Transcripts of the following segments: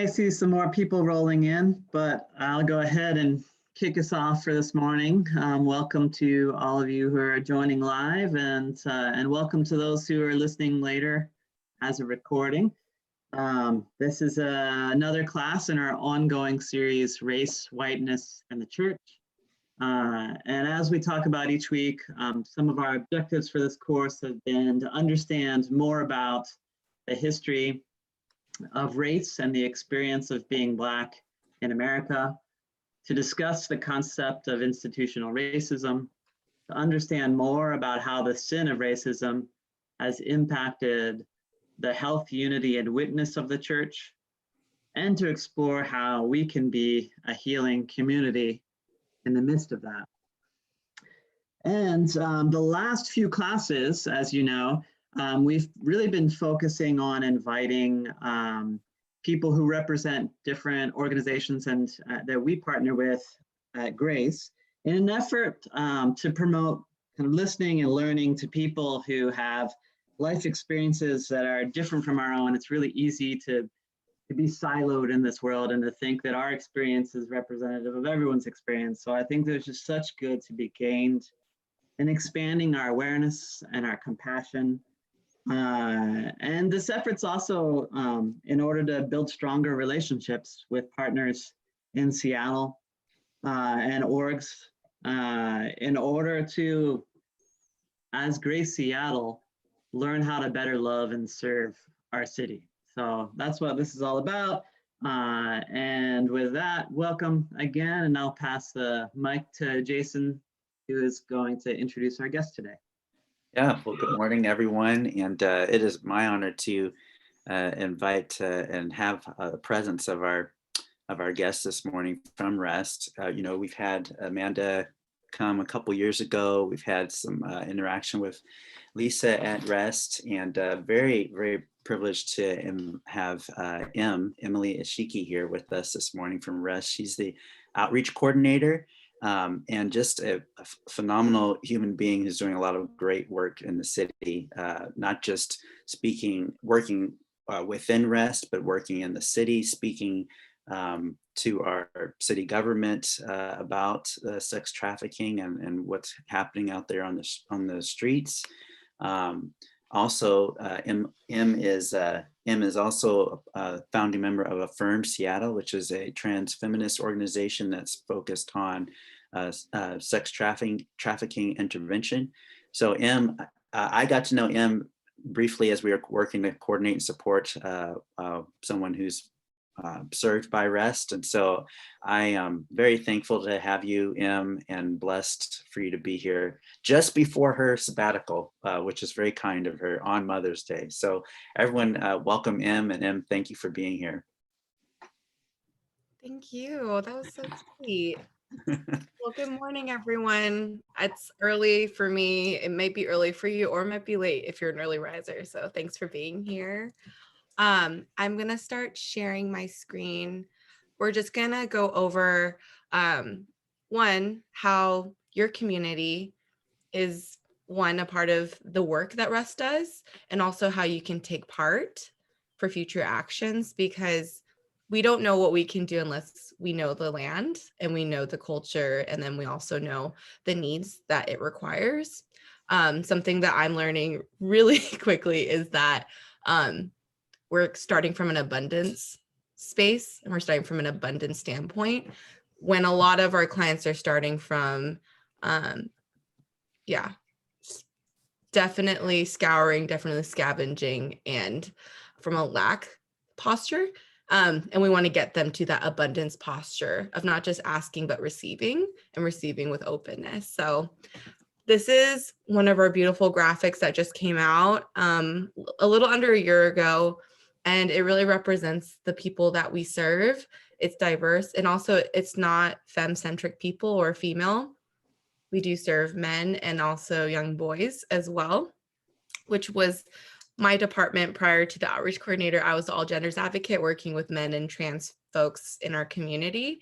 may see some more people rolling in, but I'll go ahead and kick us off for this morning. Welcome to all of you who are joining live, and welcome to those who are listening later as a recording. This is another class in our ongoing series, Race, Whiteness, and the Church. And as we talk about each week, some of our objectives for this course have been to understand more about the history of race and the experience of being Black in America, to discuss the concept of institutional racism, to understand more about how the sin of racism has impacted the health, unity, and witness of the church, and to explore how we can be a healing community in the midst of that. And the last few classes, as you know, we've really been focusing on inviting people who represent different organizations and that we partner with at Grace in an effort to promote kind of listening and learning to people who have life experiences that are different from our own. It's really easy to be siloed in this world and to think that our experience is representative of everyone's experience. So I think there's just such good to be gained in expanding our awareness and our compassion. And this effort's also in order to build stronger relationships with partners in Seattle and orgs in order to, as Grace Seattle, learn how to better love and serve our city. So that's what this is all about. And with that, welcome again, and I'll pass the mic to Jason, who is going to introduce our guest today. Yeah, well, good morning, everyone. And it is my honor to invite and have the presence of our guest this morning from Rest. We've had Amanda come a couple years ago. We've had some interaction with Lisa at Rest, and very, very privileged to have Emily Ishiki here with us this morning from Rest. She's the outreach coordinator. And just a phenomenal human being who's doing a lot of great work in the city, not just working within Rest, but working in the city, speaking to our city government about sex trafficking and what's happening out there on the streets. Also, M is also a founding member of Affirm Seattle, which is a trans feminist organization that's focused on sex trafficking intervention. So I got to know M briefly as we were working to coordinate and support someone who's served by Rest. And so I am very thankful to have you, M, and blessed for you to be here just before her sabbatical, which is very kind of her on Mother's Day. So everyone, welcome M, and M, thank you for being here. Thank you. That was so sweet. Well, good morning, everyone. It's early for me. It might be early for you, or it might be late if you're an early riser. So thanks for being here. I'm going to start sharing my screen. We're just going to go over, one, how your community is, a part of the work that Rest does, and also how you can take part for future actions, because we don't know what we can do unless we know the land and we know the culture, and then we also know the needs that it requires. Something that I'm learning really quickly is that we're starting from an abundance space, and we're starting from an abundance standpoint, when a lot of our clients are starting from, definitely scouring, definitely scavenging, and from a lack posture. And we want to get them to that abundance posture of not just asking, but receiving, and receiving with openness. So this is one of our beautiful graphics that just came out a little under a year ago. And it really represents the people that we serve. It's diverse, and also it's not femme-centric people or female. We do serve men and also young boys as well, which was my department prior to the outreach coordinator. I was the all genders advocate working with men and trans folks in our community.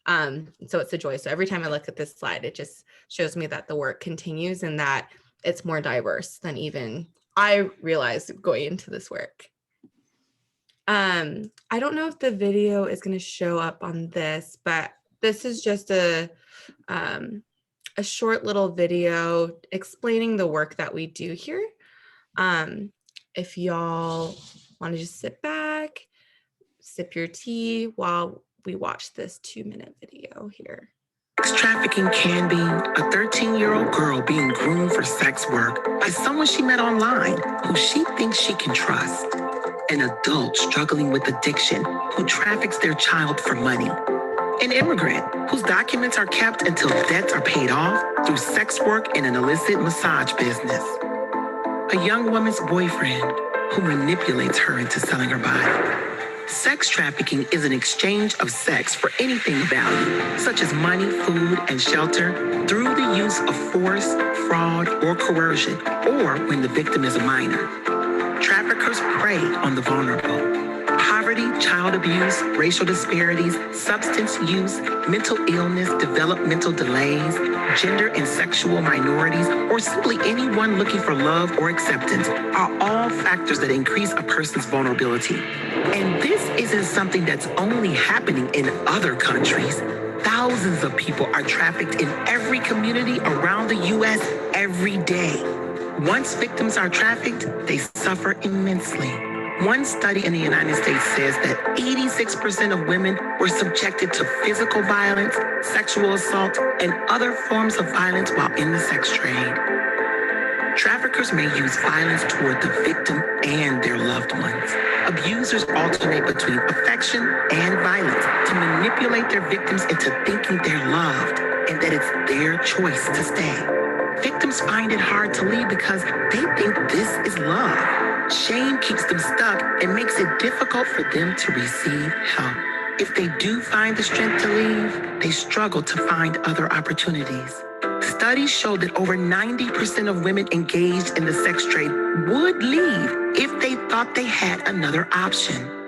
So it's a joy. So every time I look at this slide, it just shows me that the work continues and that it's more diverse than even I realized going into this work. I don't know if the video is going to show up on this, but this is just a short little video explaining the work that we do here. If y'all want to just sit back, sip your tea while we watch this 2-minute video here. Sex trafficking can be a 13-year-old girl being groomed for sex work by someone she met online who she thinks she can trust. An adult struggling with addiction who traffics their child for money. An immigrant whose documents are kept until debts are paid off through sex work in an illicit massage business. A young woman's boyfriend who manipulates her into selling her body. Sex trafficking is an exchange of sex for anything of value, such as money, food, and shelter, through the use of force, fraud, or coercion, or when the victim is a minor. Traffickers prey on the vulnerable. Poverty, child abuse, racial disparities, substance use, mental illness, developmental delays, gender and sexual minorities, or simply anyone looking for love or acceptance are all factors that increase a person's vulnerability. And this isn't something that's only happening in other countries. Thousands of people are trafficked in every community around the U.S. every day. Once victims are trafficked, they suffer immensely. One study in the United States says that 86% of women were subjected to physical violence, sexual assault, and other forms of violence while in the sex trade. Traffickers may use violence toward the victim and their loved ones. Abusers alternate between affection and violence to manipulate their victims into thinking they're loved and that it's their choice to stay. Victims find it hard to leave because they think this is love. Shame keeps them stuck and makes it difficult for them to receive help. If they do find the strength to leave, they struggle to find other opportunities. Studies show that over 90% of women engaged in the sex trade would leave if they thought they had another option.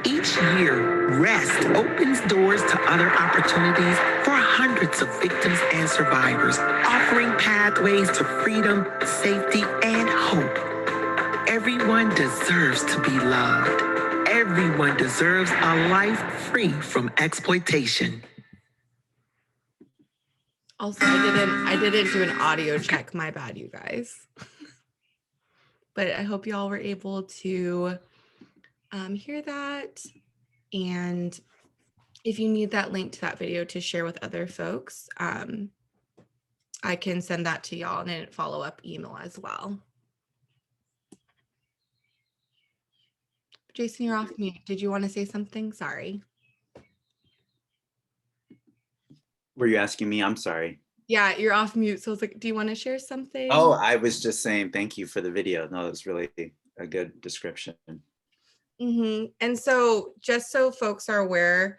Each year, REST opens doors to other opportunities for hundreds of victims and survivors, offering pathways to freedom, safety, and hope. Everyone deserves to be loved. Everyone deserves a life free from exploitation. Also, I didn't do an audio check. My bad, you guys. But I hope y'all were able to hear that. And if you need that link to that video to share with other folks, I can send that to y'all in a follow-up email as well. Jason, you're off mute. Did you want to say something? Sorry. Were you asking me? I'm sorry. Yeah, you're off mute. So I was like, do you want to share something? Oh, I was just saying thank you for the video. No, it was really a good description. And so just so folks are aware,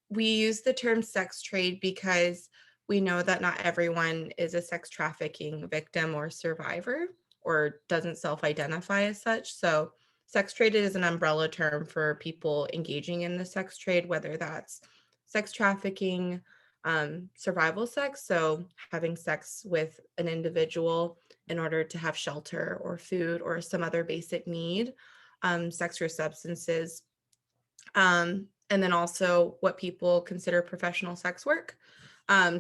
we use the term sex trade because we know that not everyone is a sex trafficking victim or survivor or doesn't self-identify as such. So sex trade is an umbrella term for people engaging in the sex trade, whether that's sex trafficking, survival sex, so having sex with an individual in order to have shelter or food or some other basic need, sex or substances, and then also what people consider professional sex work.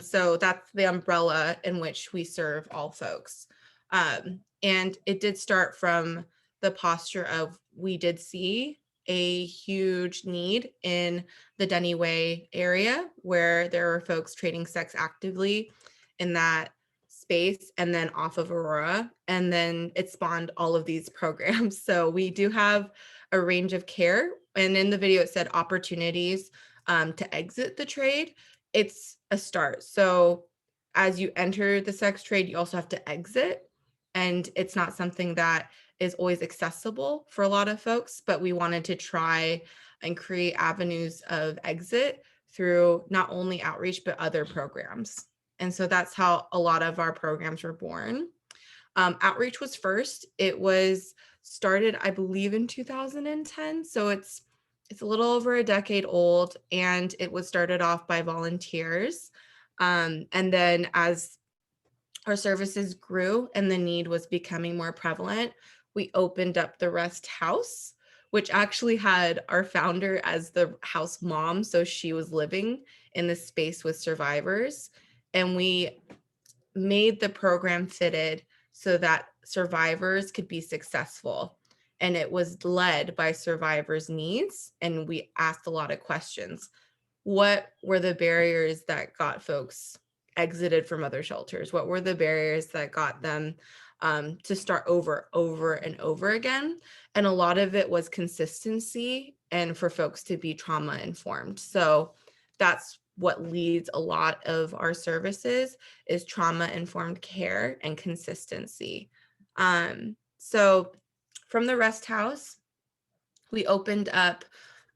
So that's the umbrella in which we serve all folks. And it did start from the posture of we did see a huge need in the Denny Way area where there were folks trading sex actively in that space and then off of Aurora. And then it spawned all of these programs. So we do have a range of care. And in the video, it said opportunities to exit the trade. It's a start. So as you enter the sex trade, you also have to exit. And it's not something that is always accessible for a lot of folks, but we wanted to try and create avenues of exit through not only outreach, but other programs. And so that's how a lot of our programs were born. Outreach was first. It was started, I believe, in 2010. So it's a little over a decade old, and it was started off by volunteers. And then as our services grew and the need was becoming more prevalent, we opened up the Rest House, which actually had our founder as the house mom. So she was living in this space with survivors. And we made the program fitted so that survivors could be successful. And it was led by survivors' needs. And we asked a lot of questions. What were the barriers that got folks exited from other shelters? What were the barriers that got them to start over and over again? And a lot of it was consistency and for folks to be trauma informed. So that's what leads a lot of our services is trauma informed care and consistency. So from the rest house, we opened up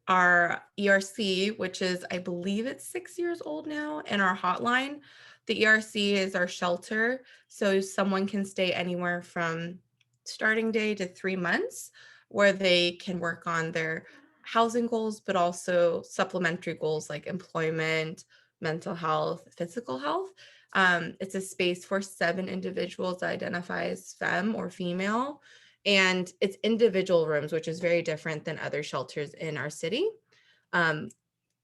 our ERC, which is, I believe it's 6 years old now, and our hotline. The ERC is our shelter. So someone can stay anywhere from starting day to 3 months, where they can work on their housing goals, but also supplementary goals like employment, mental health, physical health. It's a space for 7 individuals that identify as femme or female. And it's individual rooms, which is very different than other shelters in our city.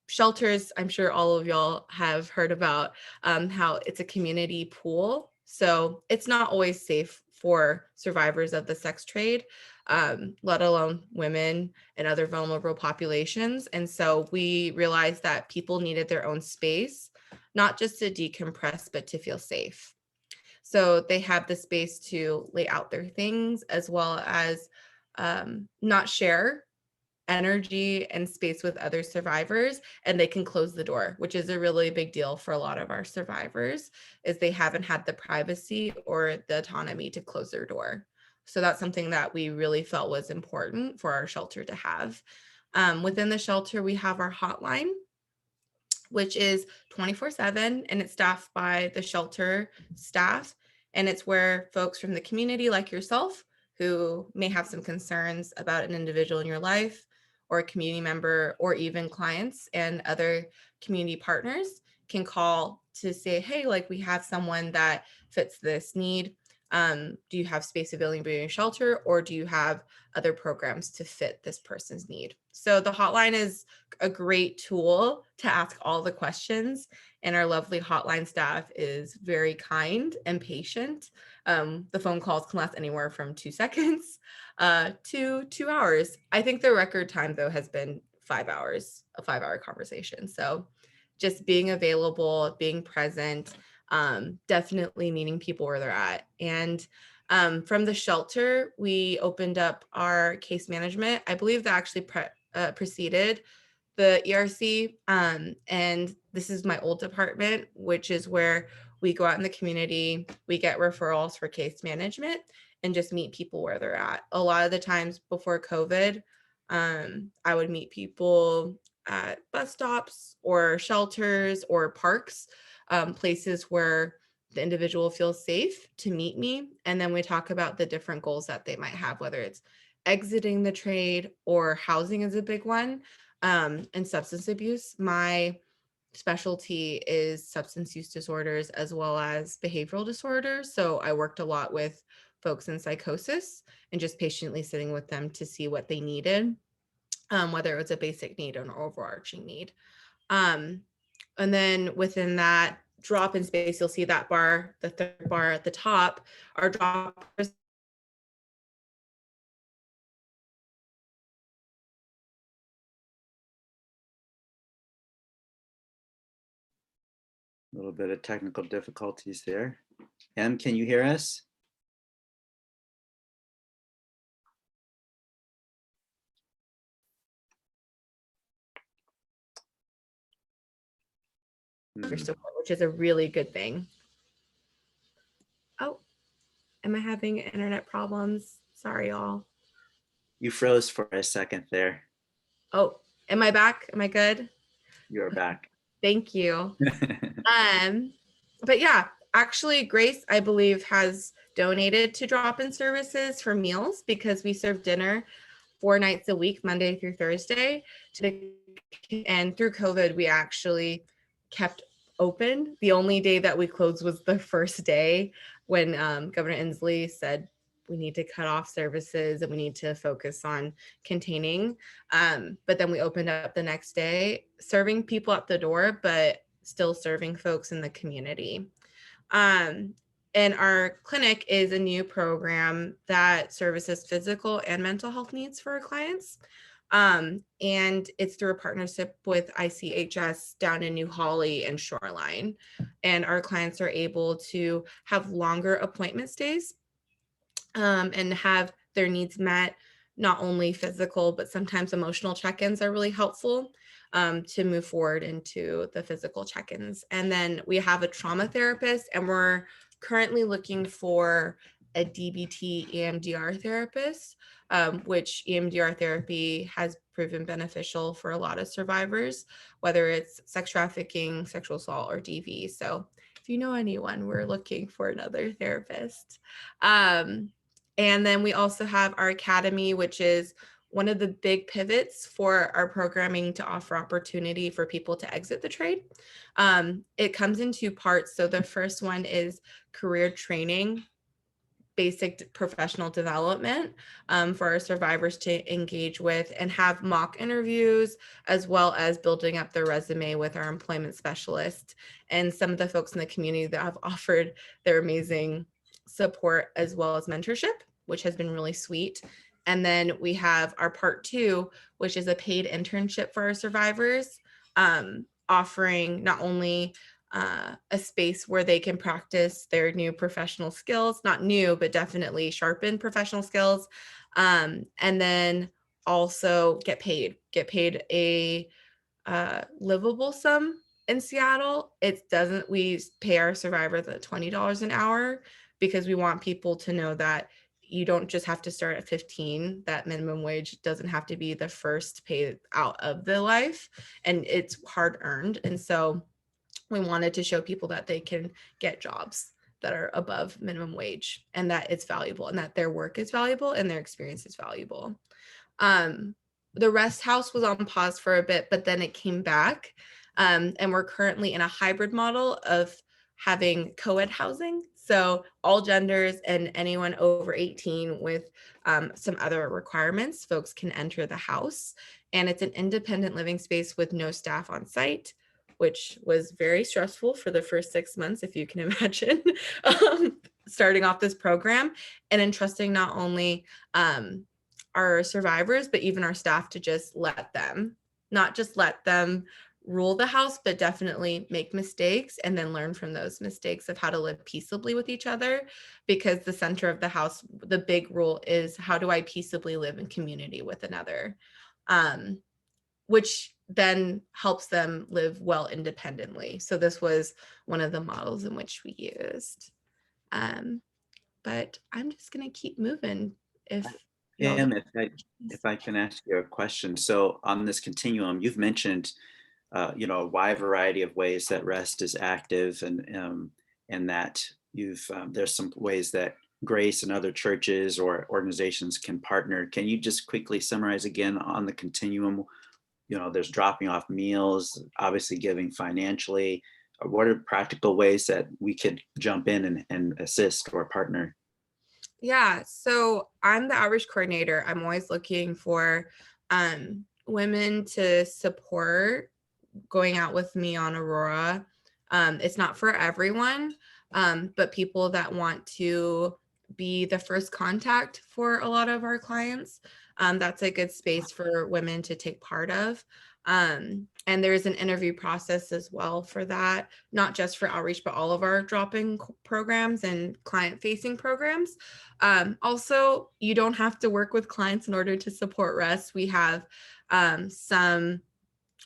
Shelters, I'm sure all of y'all have heard about how it's a community pool. So it's not always safe for survivors of the sex trade, let alone women and other vulnerable populations. And so we realized that people needed their own space, not just to decompress, but to feel safe. So they have the space to lay out their things as well as not share energy and space with other survivors, and they can close the door, which is a really big deal for a lot of our survivors, is they haven't had the privacy or the autonomy to close their door. So that's something that we really felt was important for our shelter to have. Within the shelter, we have our hotline, which is 24/7, and it's staffed by the shelter staff. And it's where folks from the community like yourself, who may have some concerns about an individual in your life or a community member, or even clients and other community partners, can call to say, hey, like we have someone that fits this need. Do you have space available in your shelter, or do you have other programs to fit this person's need? So the hotline is a great tool to ask all the questions, and our lovely hotline staff is very kind and patient. The phone calls can last anywhere from 2 seconds to 2 hours. I think the record time, though, has been 5 hours, a 5-hour conversation. So just being available, being present, definitely meeting people where they're at. And from the shelter, we opened up our case management. I believe that actually preceded the ERC. And this is my old department, which is where we go out in the community, we get referrals for case management and just meet people where they're at. A lot of the times before COVID, I would meet people at bus stops or shelters or parks, places where the individual feels safe to meet me. And then we talk about the different goals that they might have, whether it's exiting the trade or housing is a big one, and substance abuse. My specialty is substance use disorders as well as behavioral disorders. So I worked a lot with folks in psychosis and just patiently sitting with them to see what they needed, whether it was a basic need or an overarching need. And then within that drop-in space, you'll see that bar, the third bar at the top, our droppers. A little bit of technical difficulties there. Em, can you hear us? Support, which is a really good thing. Oh, am I having internet problems? Sorry, y'all. You froze for a second there. Oh, am I back? Am I good? You're back. Thank you. But yeah, actually, Grace, I believe, has donated to drop-in services for meals because we serve dinner 4 nights a week, Monday through Thursday. And through COVID, we actually kept open. The only day that we closed was the first day when Governor Inslee said we need to cut off services and we need to focus on containing. But then we opened up the next day, serving people at the door, but still serving folks in the community. And our clinic is a new program that services physical and mental health needs for our clients. And it's through a partnership with ICHS down in New Holly and Shoreline. And our clients are able to have longer appointment stays and have their needs met, not only physical, but sometimes emotional check-ins are really helpful to move forward into the physical check-ins. And then we have a trauma therapist, and we're currently looking for a DBT EMDR therapist, which EMDR therapy has proven beneficial for a lot of survivors, whether it's sex trafficking, sexual assault, or DV. So if you know anyone, we're looking for another therapist. And then we also have our academy, which is one of the big pivots for our programming to offer opportunity for people to exit the trade. It comes in two parts. So the first one is career training, basic professional development for our survivors to engage with and have mock interviews, as well as building up their resume with our employment specialist and some of the folks in the community that have offered their amazing support as well as mentorship, which has been really sweet. And then we have our part two, which is a paid internship for our survivors, offering not only a space where they can practice their new professional skills, not new, but definitely sharpen professional skills. And then also get paid a livable sum in Seattle. We pay our survivors at $20 an hour because we want people to know that you don't just have to start at 15. That minimum wage doesn't have to be the first pay out of the life, and it's hard earned. And so we wanted to show people that they can get jobs that are above minimum wage and that it's valuable and that their work is valuable and their experience is valuable. The rest house was on pause for a bit, but then it came back. And we're currently in a hybrid model of having co-ed housing. So all genders and anyone over 18 with some other requirements, folks can enter the house. And it's an independent living space with no staff on site, which was very stressful for the first 6 months, if you can imagine, starting off this program and entrusting not only our survivors, but even our staff to just not just let them rule the house, but definitely make mistakes and then learn from those mistakes of how to live peaceably with each other. Because the center of the house, the big rule is, how do I peaceably live in community with another? Which then helps them live well independently. So this was one of the models in which we used. But I'm just gonna keep moving. If I can ask you a question. So on this continuum, you've mentioned a wide variety of ways that REST is active, and that there's some ways that Grace and other churches or organizations can partner. Can you just quickly summarize again on the continuum? There's dropping off meals, obviously giving financially. What are practical ways that we could jump in and assist or partner? Yeah, so I'm the outreach coordinator. I'm always looking for women to support going out with me on Aurora. It's not for everyone, but people that want to be the first contact for a lot of our clients. That's a good space for women to take part of. And there's an interview process as well for that, not just for outreach, but all of our drop-in programs and client-facing programs. Also, you don't have to work with clients in order to support REST. We have some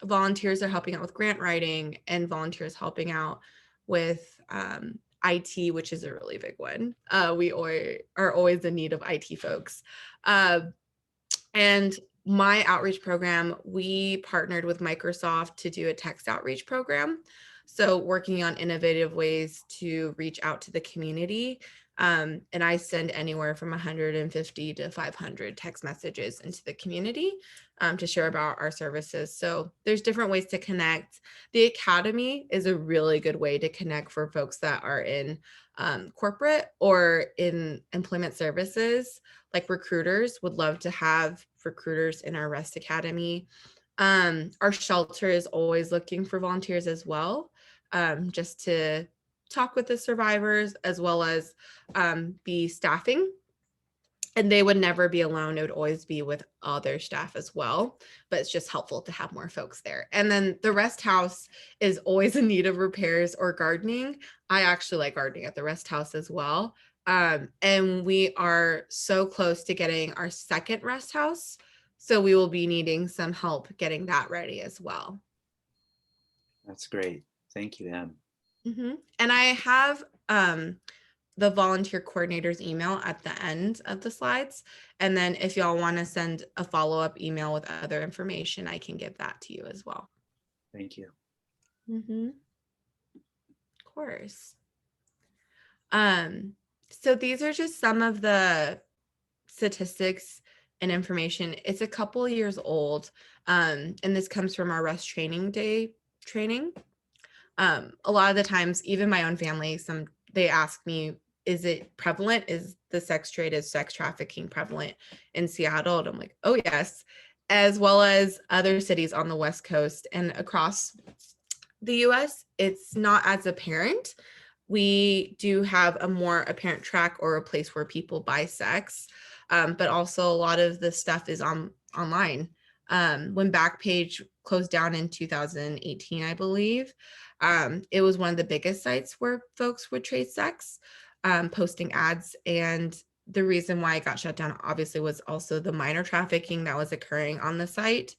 volunteers are helping out with grant writing and volunteers helping out with IT, which is a really big one. We are always in need of IT folks. And my outreach program, we partnered with Microsoft to do a text outreach program. So working on innovative ways to reach out to the community. And I send anywhere from 150 to 500 text messages into the community to share about our services. So there's different ways to connect. The Academy is a really good way to connect for folks that are in corporate or in employment services. Like recruiters would love to have recruiters in our REST Academy. Our shelter is always looking for volunteers as well, just to talk with the survivors, as well as be staffing. And they would never be alone. It would always be with other staff as well, but it's just helpful to have more folks there. And then the rest house is always in need of repairs or gardening. I actually like gardening at the rest house as well. And we are so close to getting our second rest house. So we will be needing some help getting that ready as well. That's great. Thank you, Em. And I have the volunteer coordinator's email at the end of the slides. And then if y'all want to send a follow-up email with other information, I can give that to you as well. Thank you. Of course. So these are just some of the statistics and information. It's a couple years old. And this comes from our REST training day training. A lot of the times, even my own family, they ask me, is it prevalent? Is the sex trade, is sex trafficking prevalent in Seattle? And I'm like, oh yes, as well as other cities on the West Coast and across the US, it's not as apparent. We do have a more apparent track or a place where people buy sex, but also a lot of the stuff is online. When Backpage closed down in 2018, I believe, it was one of the biggest sites where folks would trade sex, posting ads. And the reason why it got shut down, obviously, was also the minor trafficking that was occurring on the site.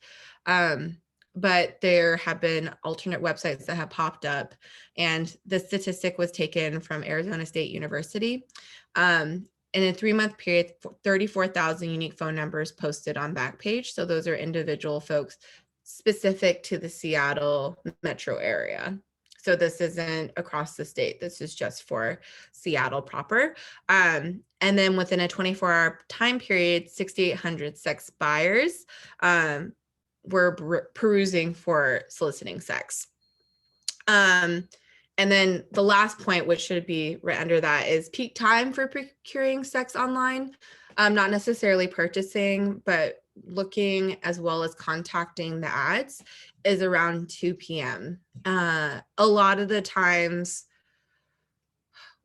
But there have been alternate websites that have popped up. And the statistic was taken from Arizona State University. In a 3-month period, 34,000 unique phone numbers posted on Backpage. So those are individual folks specific to the Seattle metro area. So this isn't across the state. This is just for Seattle proper. And then within a 24-hour time period, 6,800 sex buyers were perusing for soliciting sex. And then the last point, which should be right under that, is peak time for procuring sex online. Not necessarily purchasing, but looking as well as contacting the ads is around 2 p.m. A lot of the times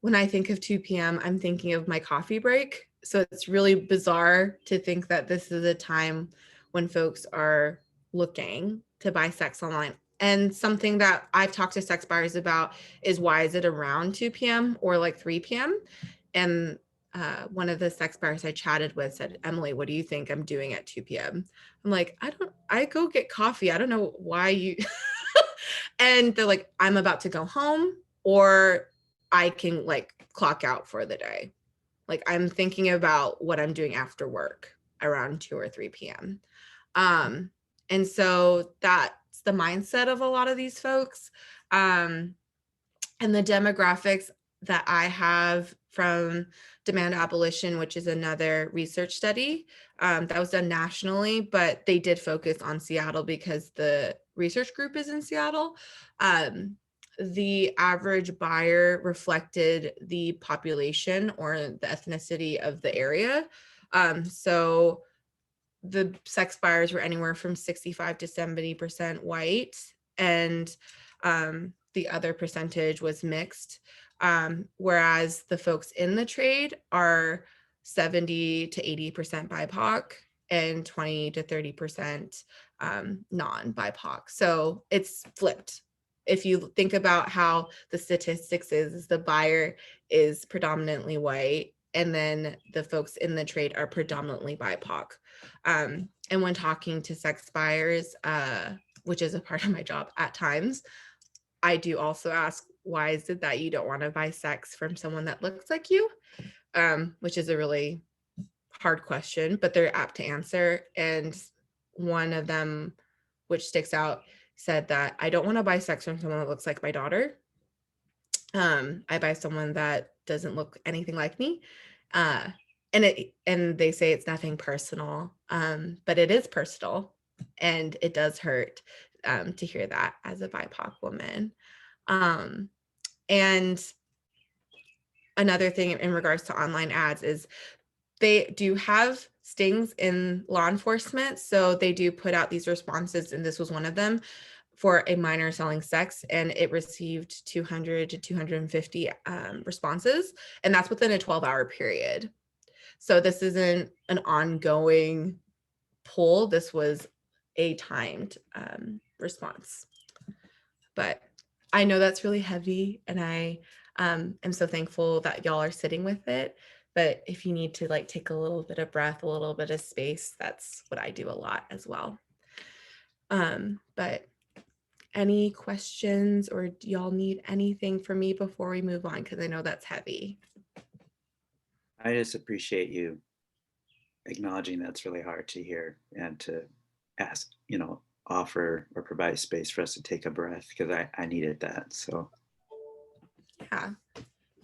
when I think of 2 p.m., I'm thinking of my coffee break. So it's really bizarre to think that this is a time when folks are looking to buy sex online. And something that I've talked to sex buyers about is, why is it around 2 p.m. or like 3 p.m.? And one of the sex buyers I chatted with said, Emily, what do you think I'm doing at 2 p.m.? I'm like, I go get coffee. I don't know why you, and they're like, I'm about to go home, or I can like clock out for the day. Like I'm thinking about what I'm doing after work around 2 or 3 p.m. And so that's the mindset of a lot of these folks. And the demographics that I have from Demand Abolition, which is another research study that was done nationally, but they did focus on Seattle because the research group is in Seattle. The average buyer reflected the population or the ethnicity of the area. So the sex buyers were anywhere from 65 to 70% white, and the other percentage was mixed. Whereas the folks in the trade are 70 to 80% BIPOC and 20 to 30% non-BIPOC. So it's flipped. If you think about how the statistics is the buyer is predominantly white, and then the folks in the trade are predominantly BIPOC. And when talking to sex buyers, which is a part of my job at times, I do also ask, why is it that you don't want to buy sex from someone that looks like you? Which is a really hard question, but they're apt to answer. And one of them, which sticks out, said that I don't want to buy sex from someone that looks like my daughter. I buy someone that doesn't look anything like me. And they say it's nothing personal, but it is personal, and it does hurt to hear that as a BIPOC woman. And another thing in regards to online ads is they do have stings in law enforcement. So they do put out these responses, and this was one of them, for a minor selling sex, and it received 200 to 250 responses, and that's within a 12-hour period. So this isn't an ongoing poll. This was a timed response. But I know that's really heavy, and I am so thankful that y'all are sitting with it. But if you need to like take a little bit of breath, a little bit of space, that's what I do a lot as well. But any questions, or do y'all need anything from me before we move on? Because I know that's heavy. I just appreciate you acknowledging that's really hard to hear, and to ask, offer or provide space for us to take a breath, because I needed that. So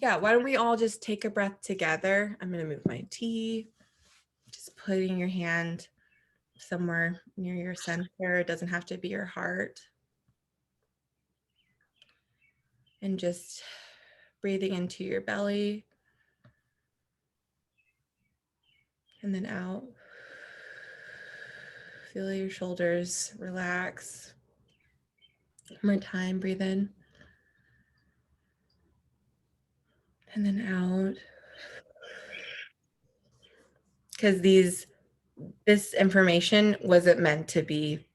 yeah, why don't we all just take a breath together? I'm going to move my tea, just putting your hand somewhere near your center. It doesn't have to be your heart. And just breathing into your belly and then out. Feel your shoulders relax. One more time, breathe in and then out. Because this information wasn't meant to be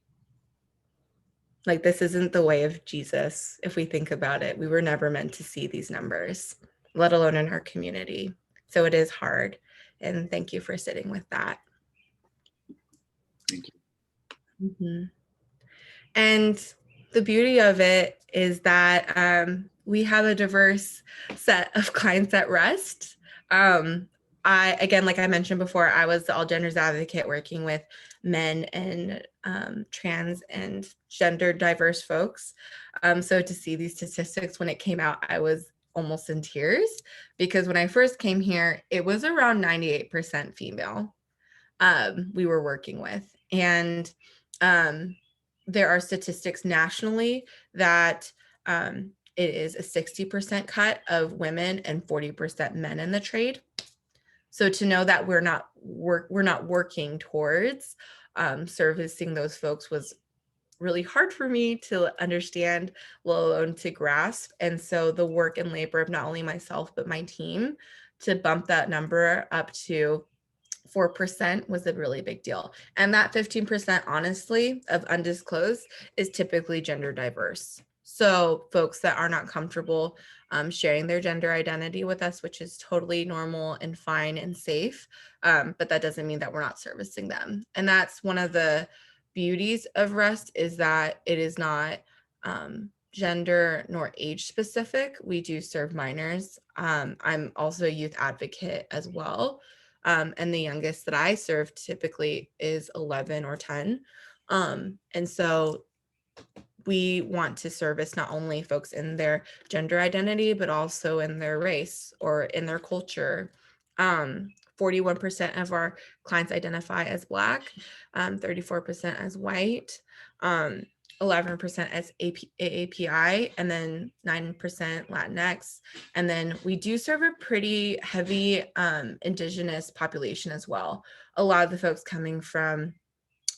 like, this isn't the way of Jesus. If we think about it, we were never meant to see these numbers, let alone in our community. So it is hard. And thank you for sitting with that. thank you. Mm-hmm. And the beauty of it is that we have a diverse set of clients at Rest. Again, like I mentioned before, I was the all genders advocate working with men and trans and gender diverse folks. So to see these statistics when it came out, I was almost in tears, because when I first came here, it was around 98% female we were working with. And there are statistics nationally that it is a 60% cut of women and 40% men in the trade. So to know that we're not working towards servicing those folks was really hard for me to understand, let alone to grasp. And so the work and labor of not only myself, but my team to bump that number up to 4% was a really big deal. And that 15%, honestly, of undisclosed is typically gender diverse. So folks that are not comfortable sharing their gender identity with us, which is totally normal and fine and safe. But that doesn't mean that we're not servicing them. And that's one of the beauties of Rest, is that it is not gender nor age specific. We do serve minors. I'm also a youth advocate as well. And the youngest that I serve typically is 11 or 10. And so we want to service not only folks in their gender identity, but also in their race or in their culture. 41% of our clients identify as Black, 34% as white, 11% as AAPI, and then 9% Latinx. And then we do serve a pretty heavy Indigenous population as well. A lot of the folks coming from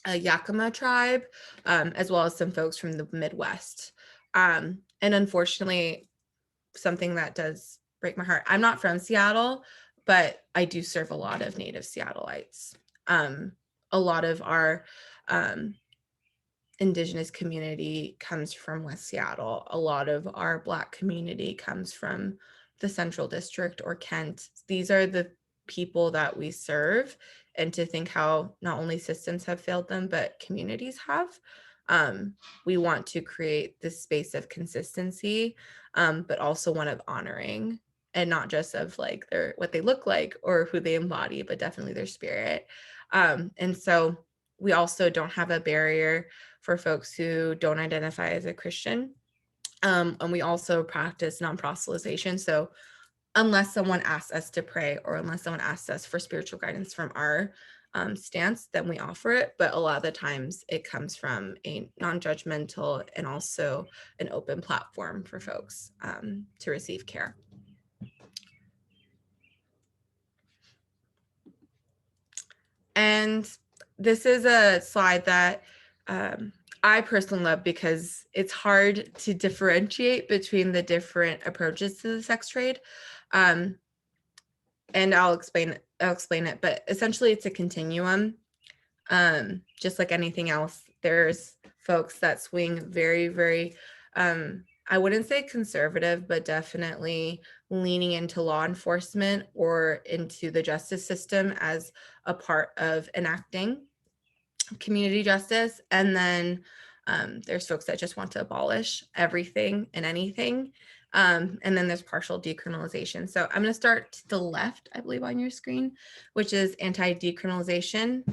a Yakima tribe, as well as some folks from the Midwest. And unfortunately, something that does break my heart, I'm not from Seattle, but I do serve a lot of Native Seattleites. A lot of our Indigenous community comes from West Seattle. A lot of our Black community comes from the Central District or Kent. These are the people that we serve, and to think how not only systems have failed them, but communities have. We want to create this space of consistency, but also one of honoring, and not just of like what they look like or who they embody, but definitely their spirit. And so we also don't have a barrier for folks who don't identify as a Christian. And we also practice non-proselytization. So unless someone asks us to pray or unless someone asks us for spiritual guidance from our stance, then we offer it. But a lot of the times it comes from a non-judgmental and also an open platform for folks to receive care. And this is a slide that I personally love because it's hard to differentiate between the different approaches to the sex trade. And I'll explain it, but essentially it's a continuum. Just like anything else, there's folks that swing very, very, I wouldn't say conservative, but definitely leaning into law enforcement or into the justice system as a part of enacting community justice. And then there's folks that just want to abolish everything and anything. And then there's partial decriminalization. So I'm going to start to the left, I believe, on your screen, which is anti-decriminalization.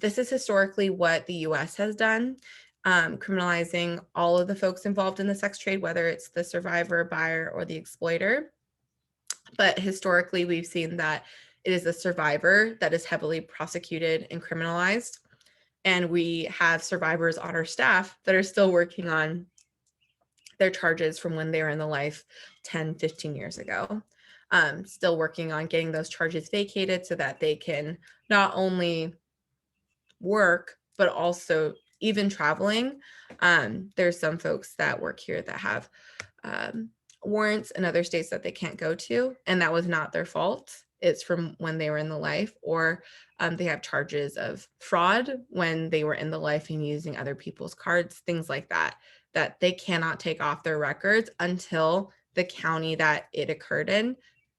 This is historically what the US has done, criminalizing all of the folks involved in the sex trade, whether it's the survivor, buyer, or the exploiter. But historically, we've seen that it is the survivor that is heavily prosecuted and criminalized. And we have survivors on our staff that are still working on their charges from when they were in the life 10, 15 years ago. Still working on getting those charges vacated so that they can not only work, but also even traveling. There's some folks that work here that have warrants in other states that they can't go to, and that was not their fault. It's from when they were in the life, or they have charges of fraud when they were in the life and using other people's cards, things like that, that they cannot take off their records until the county that it occurred in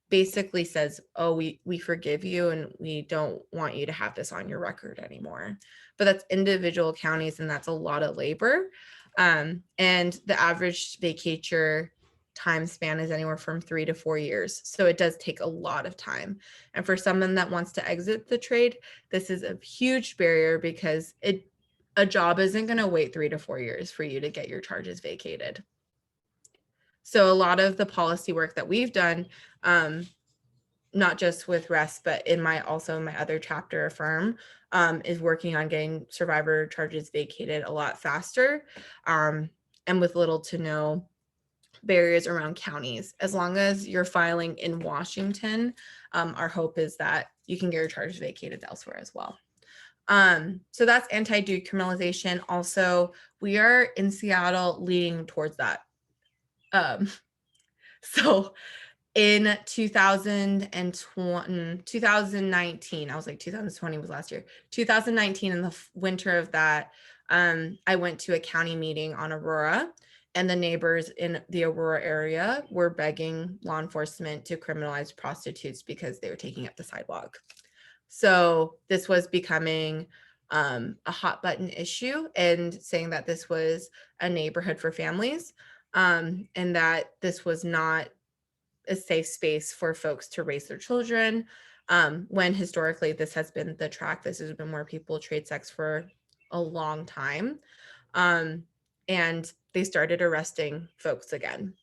basically says, oh, we forgive you and we don't want you to have this on your record anymore. But that's individual counties, and that's a lot of labor. And the average vacatur time span is anywhere from 3 to 4 years. So it does take a lot of time. And for someone that wants to exit the trade, this is a huge barrier because a job isn't going to wait 3 to 4 years for you to get your charges vacated. So a lot of the policy work that we've done, not just with REST, but in my other chapter firm, is working on getting survivor charges vacated a lot faster, and with little to no barriers around counties. As long as you're filing in Washington, our hope is that you can get your charges vacated elsewhere as well. So that's anti-decriminalization. Also, we are in Seattle leading towards that. So in 2019, I was like 2020 was last year, 2019 in the winter of that, I went to a county meeting on Aurora, and the neighbors in the Aurora area were begging law enforcement to criminalize prostitutes because they were taking up the sidewalk. So this was becoming a hot button issue, and saying that this was a neighborhood for families, and that this was not a safe space for folks to raise their children, when historically this has been the track. This has been where people trade sex for a long time. And they started arresting folks again.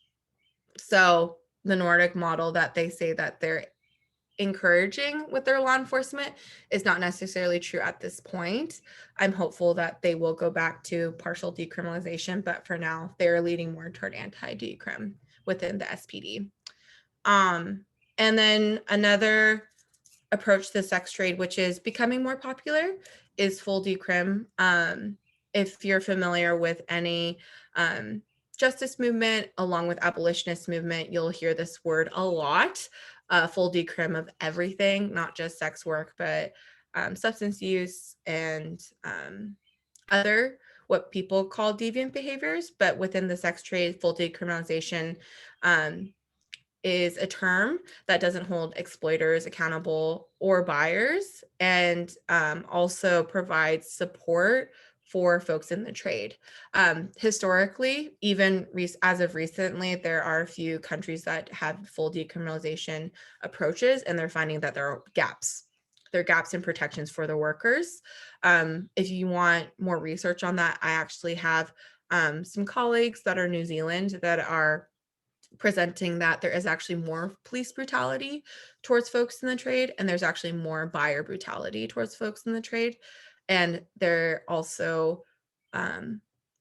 So the Nordic model that they say that they're encouraging with their law enforcement is not necessarily true at this point. I'm hopeful that they will go back to partial decriminalization, but for now, they're leading more toward anti-decrim within the SPD. And then another approach to the sex trade, which is becoming more popular, is full decrim. If you're familiar with any justice movement along with abolitionist movement, you'll hear this word a lot. Full decrim of everything, not just sex work, but substance use and other what people call deviant behaviors. But within the sex trade, full decriminalization is a term that doesn't hold exploiters accountable or buyers, and also provides support for folks in the trade. Historically, even as of recently, there are a few countries that have full decriminalization approaches, and they're finding that there are gaps. There are gaps in protections for the workers. If you want more research on that, I actually have some colleagues that are New Zealand that are presenting that there is actually more police brutality towards folks in the trade, and there's actually more buyer brutality towards folks in the trade. And they're also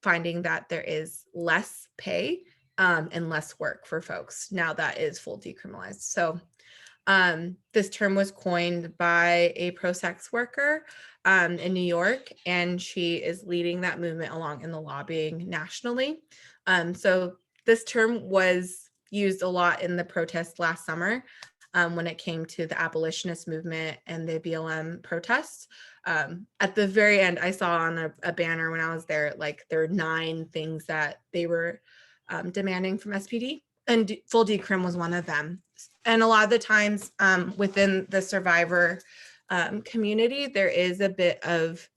finding that there is less pay and less work for folks now that is full decriminalized. So this term was coined by a pro-sex worker in New York, and she is leading that movement along in the lobbying nationally. So this term was used a lot in the protest last summer when it came to the abolitionist movement and the BLM protests. At the very end, I saw on a banner when I was there, like there were 9 things that they were demanding from SPD, and full decrim was one of them. And a lot of the times within the survivor community, there is a bit of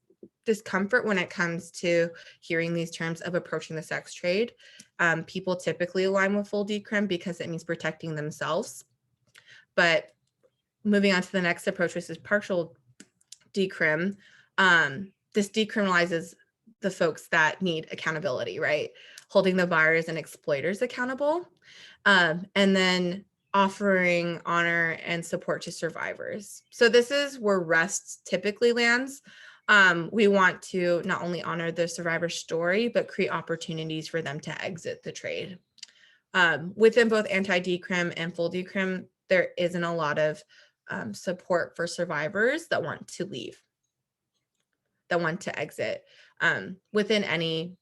discomfort when it comes to hearing these terms of approaching the sex trade. People typically align with full decrim because it means protecting themselves. But moving on to the next approach, which is partial decrim, this decriminalizes the folks that need accountability, right? Holding the buyers and exploiters accountable, and then offering honor and support to survivors. So this is where REST typically lands. We want to not only honor the survivor story, but create opportunities for them to exit the trade. Within both anti-decrim and full decrim, there isn't a lot of support for survivors that want to leave, that want to exit. Within any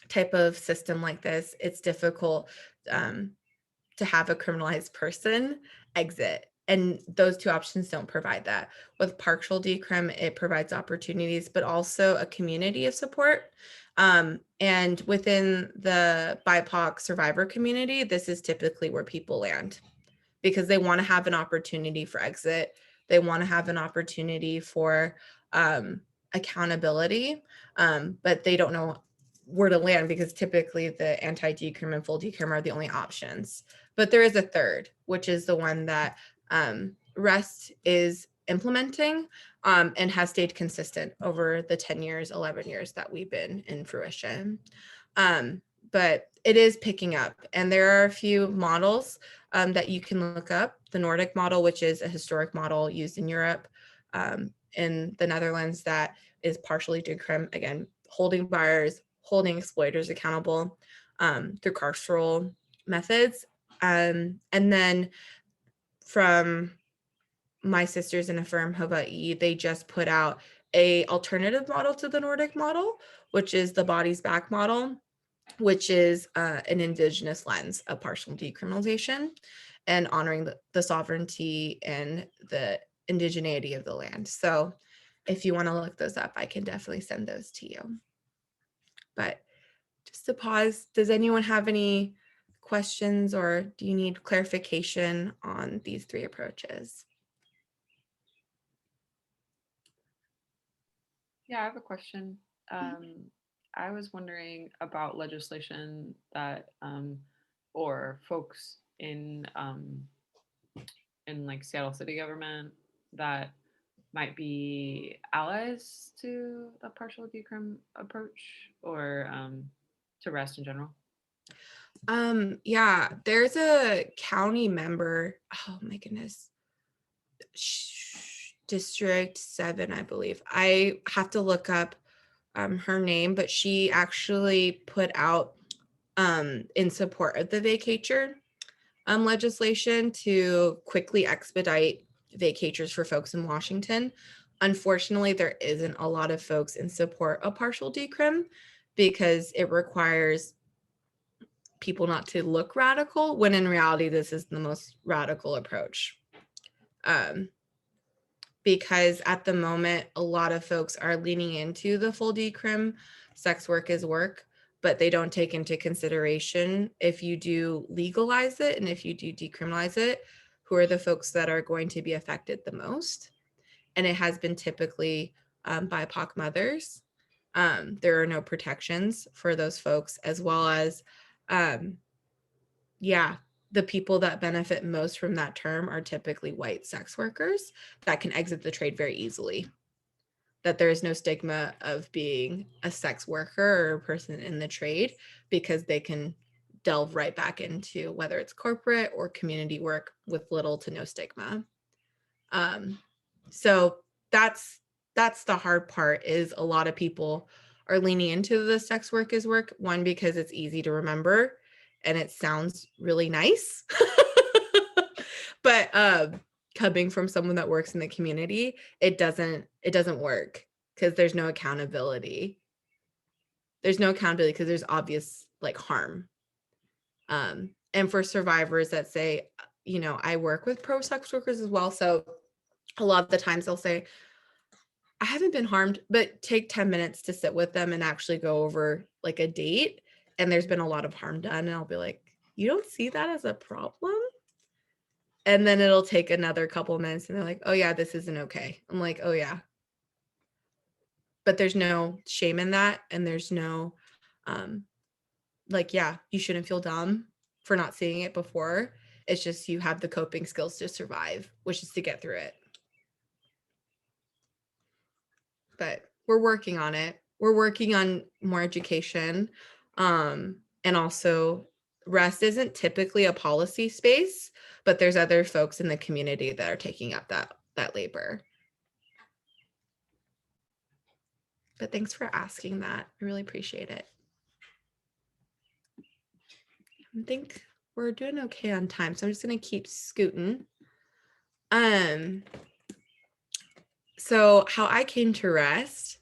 type of system like this, it's difficult to have a criminalized person exit. And those 2 options don't provide that. With partial decrim, it provides opportunities, but also a community of support. And within the BIPOC survivor community, this is typically where people land because they want to have an opportunity for exit. They want to have an opportunity for accountability, but they don't know where to land because typically the anti-decrim and full decrim are the only options. But there is a third, which is the one that REST is implementing and has stayed consistent over the 10 years, 11 years that we've been in fruition. But it is picking up, and there are a few models that you can look up. The Nordic model, which is a historic model used in Europe, in the Netherlands, that is partially decrim, again, holding buyers, holding exploiters accountable through carceral methods. And then from my sisters in a firm, Hawaii, they just put out a alternative model to the Nordic model, which is the Bodies Back model, which is an indigenous lens of partial decriminalization and honoring the sovereignty and the indigeneity of the land. So if you want to look those up, I can definitely send those to you. But just to pause, does anyone have any questions or do you need clarification on these 3 approaches? Yeah, I have a question. I was wondering about legislation that, or folks in like Seattle city government that might be allies to the partial decrim approach or to REST in general. Yeah, there's a county member, oh my goodness, District 7, I believe. I have to look up her name, but she actually put out in support of the vacatur legislation to quickly expedite vacatures for folks in Washington. Unfortunately, there isn't a lot of folks in support of partial decrim because it requires people not to look radical, when in reality, this is the most radical approach. Because at the moment, a lot of folks are leaning into the full decrim, sex work is work, but they don't take into consideration if you do legalize it and if you do decriminalize it, who are the folks that are going to be affected the most. And it has been typically BIPOC mothers. There are no protections for those folks, as well as, the people that benefit most from that term are typically white sex workers that can exit the trade very easily. That there is no stigma of being a sex worker or a person in the trade because they can delve right back into whether it's corporate or community work with little to no stigma. So that's the hard part, is a lot of people are leaning into the sex work is work. One, because it's easy to remember and it sounds really nice. But coming from someone that works in the community, it doesn't work, because there's no accountability. There's no accountability because there's obvious like harm. And for survivors that say, you know, I work with pro sex workers as well. So a lot of the times they'll say, I haven't been harmed, but take 10 minutes to sit with them and actually go over like a date. And there's been a lot of harm done. And I'll be like, you don't see that as a problem? And then it'll take another couple of minutes and they're like, oh yeah, this isn't okay. I'm like, oh yeah. But there's no shame in that. And there's no, like, yeah, you shouldn't feel dumb for not seeing it before. It's just you have the coping skills to survive, which is to get through it. But we're working on it. We're working on more education. And also, REST isn't typically a policy space, but there's other folks in the community that are taking up that labor. But thanks for asking that. I really appreciate it. I think we're doing okay on time, so I'm just gonna keep scooting. So how I came to REST,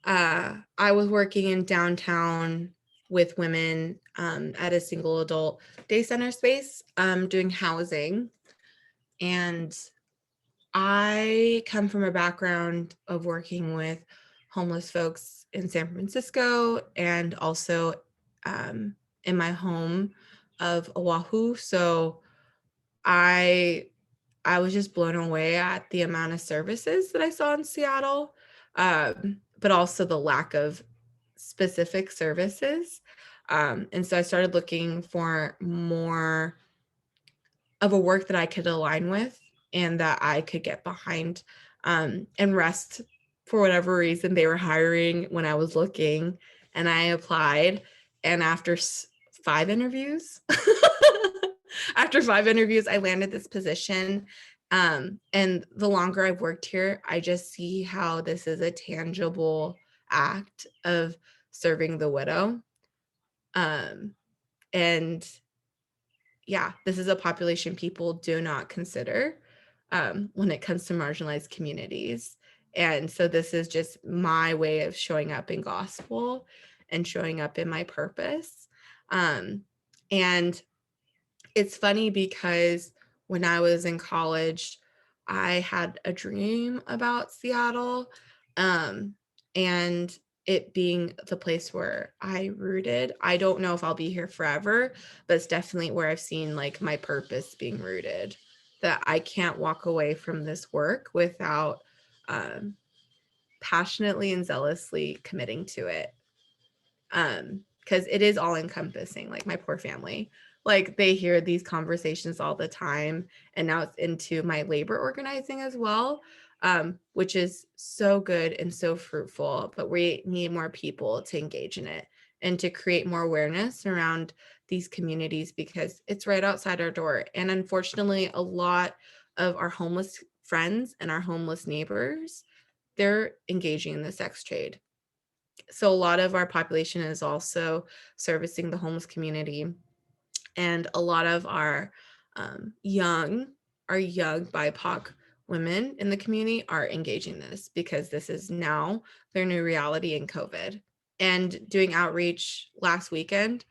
I was working in downtown with women at a single adult day center space, doing housing. And I come from a background of working with homeless folks in San Francisco and also in my home of Oahu. So I was just blown away at the amount of services that I saw in Seattle, but also the lack of specific services. And so I started looking for more of a work that I could align with and that I could get behind. And REST, for whatever reason, they were hiring when I was looking, and I applied. And after 5 interviews, I landed this position. And the longer I've worked here, I just see how this is a tangible act of serving the widow. And yeah, this is a population people do not consider when it comes to marginalized communities. And so this is just my way of showing up in gospel and showing up in my purpose. And it's funny because when I was in college, I had a dream about Seattle, and it being the place where I rooted. I don't know if I'll be here forever, but it's definitely where I've seen like my purpose being rooted, that I can't walk away from this work without passionately and zealously committing to it. Because it is all encompassing, like my poor family. Like they hear these conversations all the time, and now it's into my labor organizing as well, which is so good and so fruitful, but we need more people to engage in it and to create more awareness around these communities, because it's right outside our door. And unfortunately, a lot of our homeless friends and our homeless neighbors, they're engaging in the sex trade. So a lot of our population is also servicing the homeless community. And a lot of our young BIPOC women in the community are engaging in this, because this is now their new reality in COVID. And doing outreach last weekend,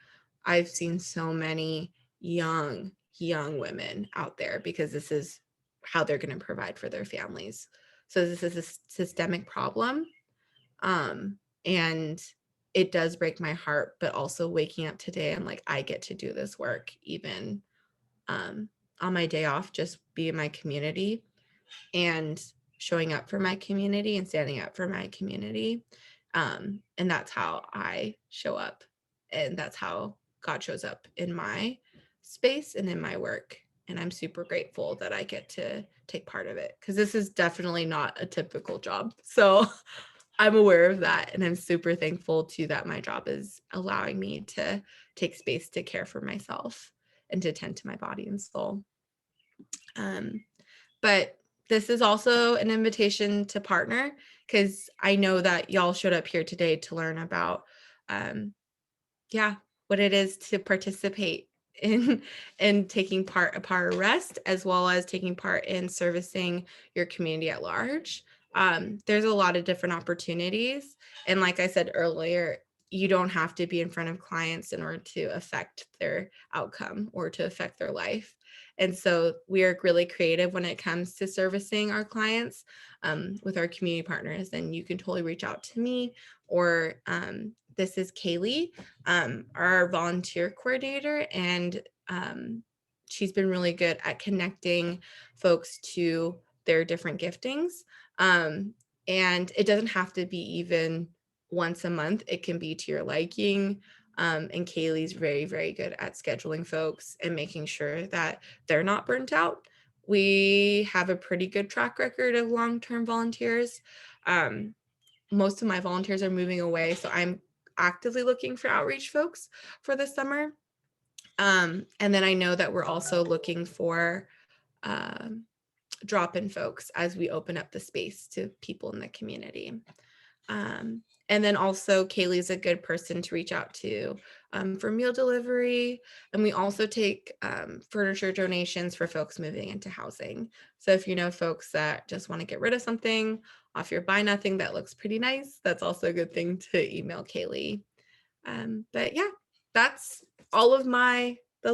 I've seen so many young women out there, because this is how they're going to provide for their families. So this is a systemic problem. And it does break my heart, but also waking up today, I'm like, I get to do this work even on my day off, just be in my community and showing up for my community and standing up for my community. And that's how I show up. And that's how God shows up in my space and in my work. And I'm super grateful that I get to take part of it, because this is definitely not a typical job. So I'm aware of that, and I'm super thankful to that my job is allowing me to take space to care for myself and to tend to my body and soul. But this is also an invitation to partner, because I know that y'all showed up here today to learn about what it is to participate in taking part of rest, as well as taking part in servicing your community at large. There's a lot of different opportunities, and like I said earlier, you don't have to be in front of clients in order to affect their outcome or to affect their life. And so we are really creative when it comes to servicing our clients with our community partners. And you can totally reach out to me, or this is Kaylee, our volunteer coordinator, and she's been really good at connecting folks to their different giftings. And it doesn't have to be even once a month. It can be to your liking. And Kaylee's very, very good at scheduling folks and making sure that they're not burnt out. We have a pretty good track record of long-term volunteers. Most of my volunteers are moving away, so I'm actively looking for outreach folks for the summer. And then I know that we're also looking for drop-in folks as we open up the space to people in the community. And then also Kaylee's a good person to reach out to for meal delivery. And we also take furniture donations for folks moving into housing. So if you know folks that just want to get rid of something off your buy nothing that looks pretty nice, that's also a good thing to email Kaylee. But yeah, those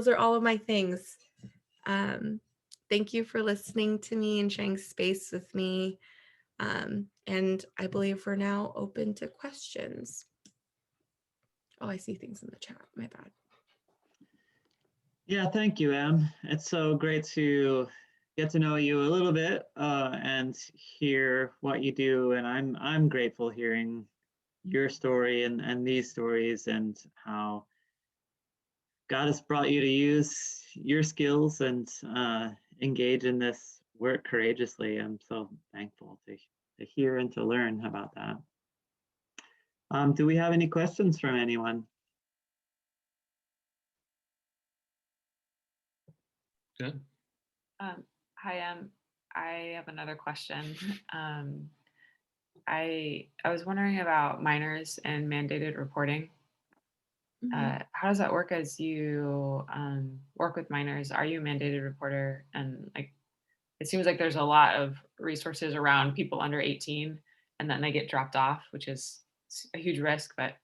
are all of my things. Thank you for listening to me and sharing space with me. And I believe we're now open to questions. Oh, I see things in the chat. My bad. Yeah, thank you, Em. It's so great to get to know you a little bit and hear what you do. And I'm grateful hearing your story and these stories, and how God has brought you to use your skills and engage in this work courageously. I'm so thankful to hear and to learn about that. Do we have any questions from anyone? Good. Hi, I have another question. I was wondering about minors and mandated reporting. How does that work as you work with minors? Are you a mandated reporter? And like, it seems like there's a lot of resources around people under 18, and then they get dropped off, which is a huge risk. But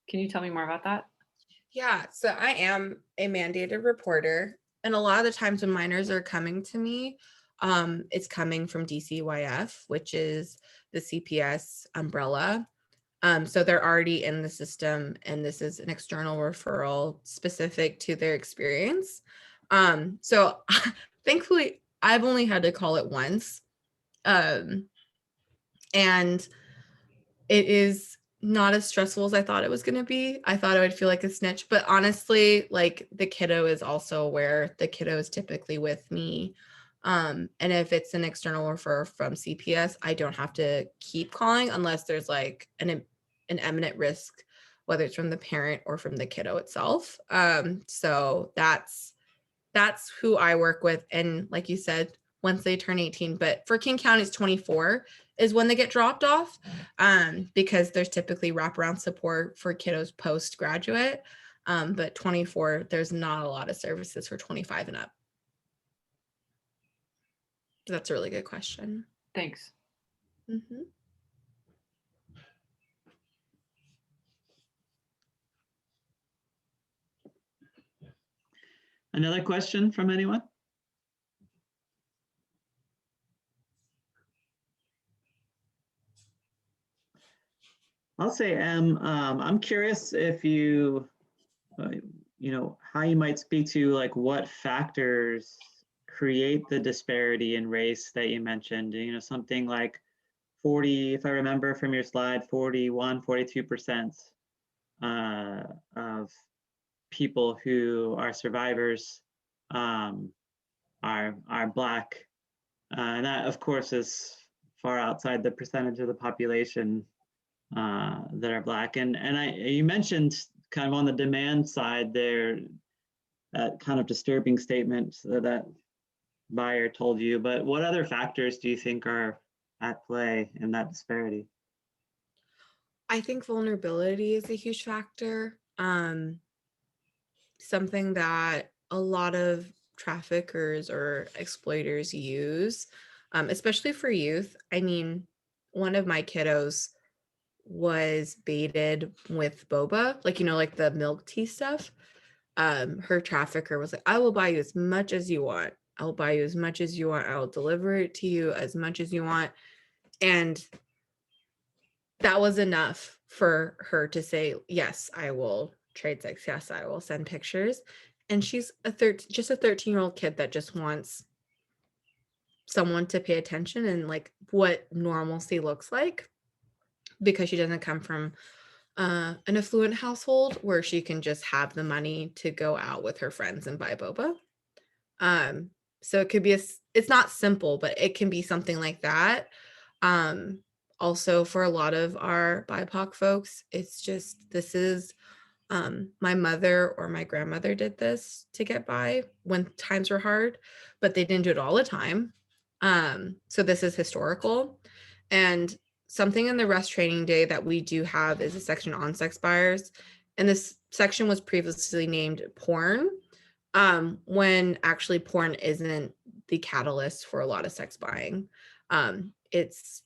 can you tell me more about that? Yeah, so I am a mandated reporter, and a lot of the times when minors are coming to me, it's coming from DCYF, which is the CPS umbrella. So they're already in the system, and this is an external referral specific to their experience. So thankfully, I've only had to call it once. And it is not as stressful as I thought it was going to be. I thought I would feel like a snitch, but honestly, like, the kiddo is also aware. The kiddo is typically with me. And if it's an external referral from CPS, I don't have to keep calling unless there's like an imminent risk, whether it's from the parent or from the kiddo itself. So that's who I work with. And like you said, once they turn 18, but for King County, it's 24 is when they get dropped off, because there's typically wraparound support for kiddos post-graduate. But 24, there's not a lot of services for 25 and up. That's a really good question. Thanks. Mm-hmm. Another question from anyone? I'll say, Em, I'm curious if you, how you might speak to like what factors create the disparity in race that you mentioned. Something like 40, if I remember from your slide, 41, 42% of people who are survivors are Black. And that, of course, is far outside the percentage of the population that are Black. And you mentioned kind of on the demand side there, that kind of disturbing statement that buyer told you, but what other factors do you think are at play in that disparity? I think vulnerability is a huge factor. Something that a lot of traffickers or exploiters use, especially for youth. I mean, one of my kiddos was baited with boba, like, like the milk tea stuff. Her trafficker was like, I will buy you as much as you want. I will buy you as much as you want. I will deliver it to you as much as you want. And that was enough for her to say, yes, I will trade sex. Yes, I will send pictures. And she's just a 13-year-old kid that just wants someone to pay attention and like what normalcy looks like, because she doesn't come from an affluent household where she can just have the money to go out with her friends and buy boba. So it could be it's not simple, but it can be something like that. Also for a lot of our BIPOC folks, it's just, this is, my mother or my grandmother did this to get by when times were hard, but they didn't do it all the time. So this is historical. And something in the Rest Training Day that we do have is a section on sex buyers. And this section was previously named porn, when actually porn isn't the catalyst for a lot of sex buying. It's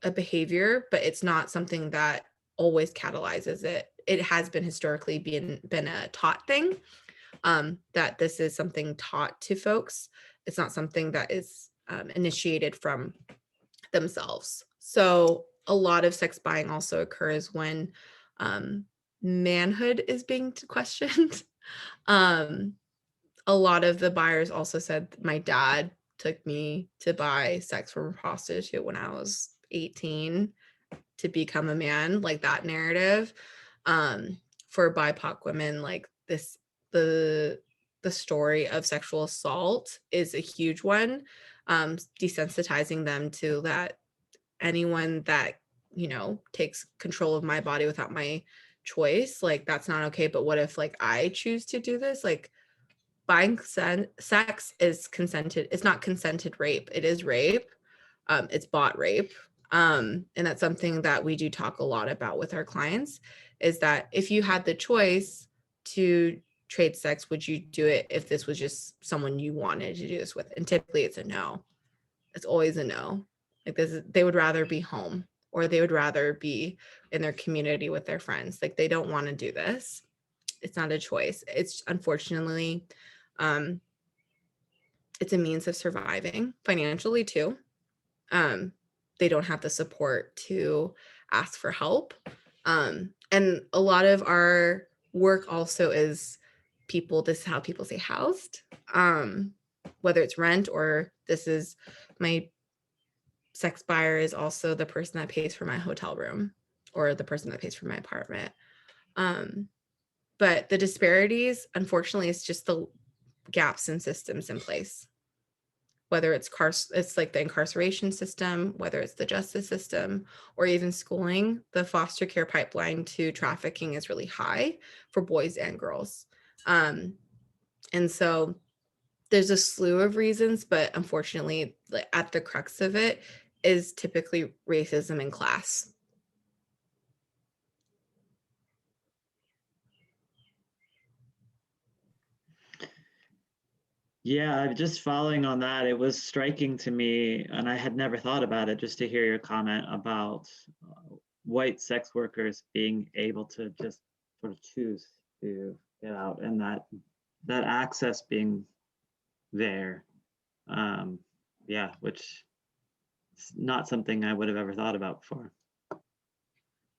a behavior, but it's not something that always catalyzes it. It has been historically been a taught thing, that this is something taught to folks. It's not something that is initiated from themselves. So a lot of sex buying also occurs when manhood is being questioned. A lot of the buyers also said, my dad took me to buy sex from a prostitute when I was 18 to become a man, like that narrative. For BIPOC women, like this, the story of sexual assault is a huge one, desensitizing them to that anyone that, takes control of my body without my choice, like that's not okay. But what if like I choose to do this? Like, buying sex is consented. It's not consented rape. It is rape. It's bought rape. And that's something that we do talk a lot about with our clients, is that if you had the choice to trade sex, would you do it if this was just someone you wanted to do this with? And typically it's a no. It's always a no. Like they would rather be home, or they would rather be in their community with their friends. Like they don't want to do this. It's not a choice. It's unfortunately, it's a means of surviving financially too. They don't have the support to ask for help. And a lot of our work also is this is how people say housed, whether it's rent, or this is my sex buyer is also the person that pays for my hotel room, or the person that pays for my apartment. But the disparities, unfortunately, is just the gaps in systems in place. Whether it's like the incarceration system, whether it's the justice system, or even schooling, the foster care pipeline to trafficking is really high for boys and girls. And so there's a slew of reasons, but unfortunately, at the crux of it is typically racism and class. Yeah, just following on that, it was striking to me, and I had never thought about it, just to hear your comment about white sex workers being able to just sort of choose to get out, and that access being there. Yeah, which is not something I would have ever thought about before.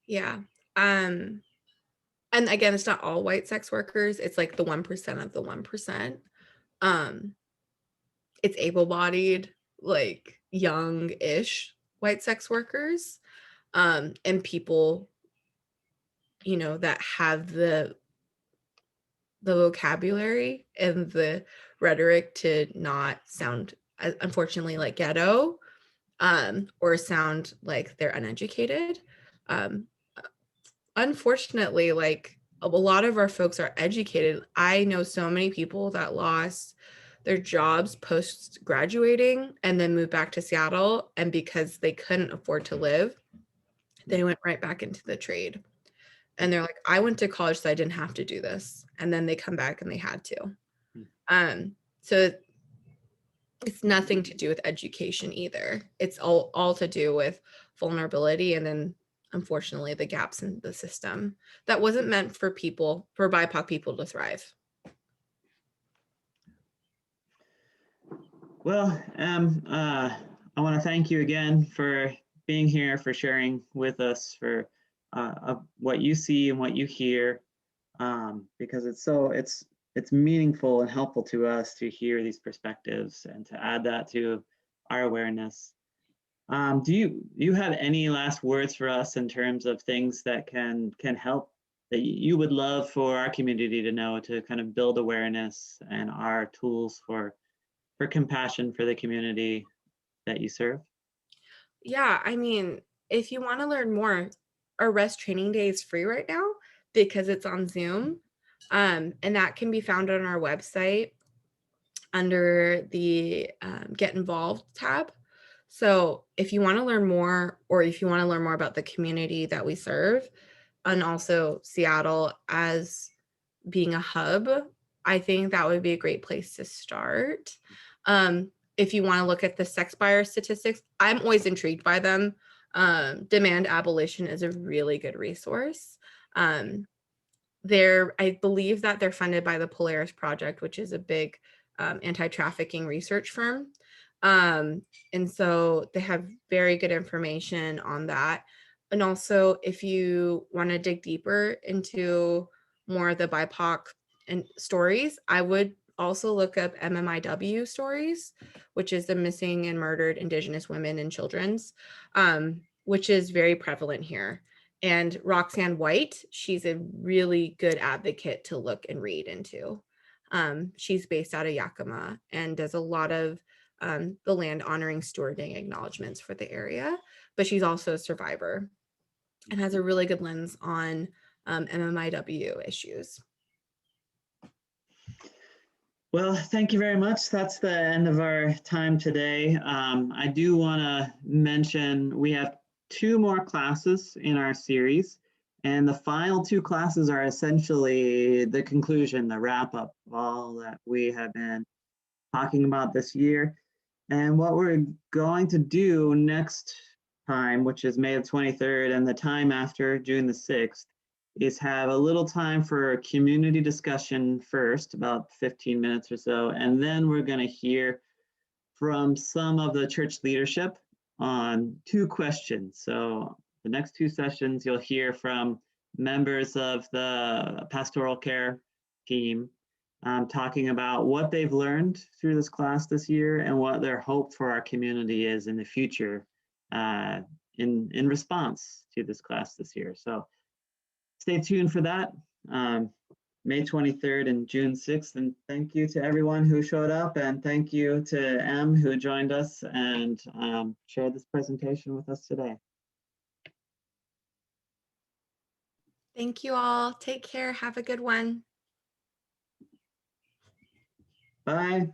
Yeah. And again, it's not all white sex workers. It's like the 1% of the 1%. It's able-bodied, like young-ish white sex workers, and people, that have the vocabulary and the rhetoric to not sound, unfortunately, like ghetto, or sound like they're uneducated. unfortunately, like a lot of our folks are educated. I know so many people that lost their jobs post graduating and then moved back to Seattle. And because they couldn't afford to live, they went right back into the trade. And they're like, I went to college, so I didn't have to do this. And then they come back and they had to. So it's nothing to do with education either. It's all to do with vulnerability, and then unfortunately the gaps in the system that wasn't meant for BIPOC people to thrive. Well, I want to thank you again for being here, for sharing with us, for what you see and what you hear, because it's meaningful and helpful to us to hear these perspectives and to add that to our awareness. Do you have any last words for us in terms of things that can help, that you would love for our community to know, to kind of build awareness and our tools for compassion for the community that you serve? Yeah, I mean, if you want to learn more, our REST training day is free right now because it's on Zoom. And that can be found on our website under the Get Involved tab. So if you want to learn more, or if you want to learn more about the community that we serve, and also Seattle as being a hub, I think that would be a great place to start. If you want to look at the sex buyer statistics, I'm always intrigued by them. Demand Abolition is a really good resource. I believe that they're funded by the Polaris Project, which is a big anti-trafficking research firm. And so they have very good information on that. And also, if you want to dig deeper into more of the BIPOC and stories, I would also look up MMIW stories, which is the missing and murdered Indigenous women and children's, which is very prevalent here. And Roxanne White, she's a really good advocate to look and read into. She's based out of Yakima and does a lot of the land honoring stewarding acknowledgements for the area, but she's also a survivor and has a really good lens on MMIW issues. Well, thank you very much. That's the end of our time today. I do want to mention we have 2 more classes in our series, and the final 2 classes are essentially the conclusion, the wrap up of all that we have been talking about this year. And what we're going to do next time, which is May the 23rd, and the time after, June the 6th, is have a little time for community discussion first, about 15 minutes or so, and then we're going to hear from some of the church leadership on 2 questions. So the next 2 sessions, you'll hear from members of the pastoral care team talking about what they've learned through this class this year and what their hope for our community is in the future in response to this class this year. So stay tuned for that, May 23rd and June 6th. And thank you to everyone who showed up, and thank you to Em who joined us and shared this presentation with us today. Thank you all. Take care. Have a good one. Bye.